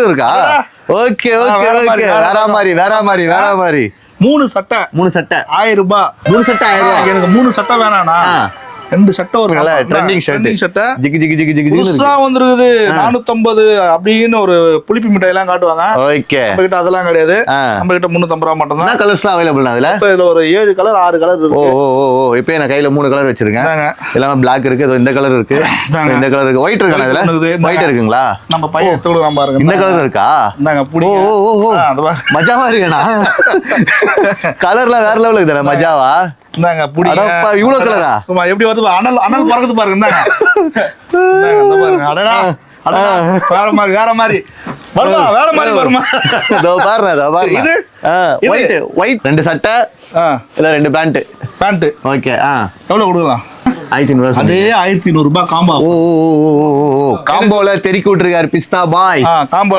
கலரும் இருக்கா? Okay okay okay. வேற மாதிரி 3 சட்டை 1000 ரூபாய். 3 சட்டை 1000 ரூபாய். எனக்கு 3 சட்டை வேணாண்ணா. 2 சட்டை ஒரு நல்ல ட்ரெண்டிங் சட்டை ஜிகி ஜிகி ஜிகி ஜிகி புதுசா வந்துருக்குது. 450 அப்படின்னு ஒரு புளிப்பி மிட்டாய் எல்லாம் காட்டுவாங்க. ஓகே. நம்ம கிட்ட அதெல்லாம் கிடையாது. நம்ம கிட்ட 350 ரூபாய் மட்டும் தான். என்ன கலர்ஸ்லாம் அவைலபிள் அதுல? இதுல ஒரு 7 கலர் 6 கலர் இருக்கு. ஓ இப்போ நான் கையில 3 கலர் வச்சிருக்கேன். எல்லாமே Black இருக்கு, இந்த கலர் இருக்கு, இந்த கலர் இருக்கு, ஒயிட் இருக்கா இதுல? ஒயிட் இருக்குங்களா? நம்ம பையன் எடுத்து கொடுக்கலாம் பாருங்க. இந்த கலர் இருக்கா? இந்தாங்க புடி. ஓ மஜாவா இருக்குண்ணா. கலர்லாம் வேற லெவல்ல இருக்குடா. மஜாவா? இந்தாங்க புடி. அடப்பா இவ்ளோ கலரா? சும்மா எப்படி வந்து அனல் பறக்குது பாருங்க. இந்தாங்க இந்த பாருங்க. அடடா வேற மாதிரி வருமா? இதோ பாருங்க. இது ஒயிட் 2 சட்டை இல்ல 2 பேண்ட். ஓகே. எவ்வளவு கொடுக்கலாம்? 1500. அதே 1500 ரூபாய் காம்போ. காம்போல தெறிக்கு விட்டுருக்காரு பிஸ்தா பாய்ஸ். காம்போ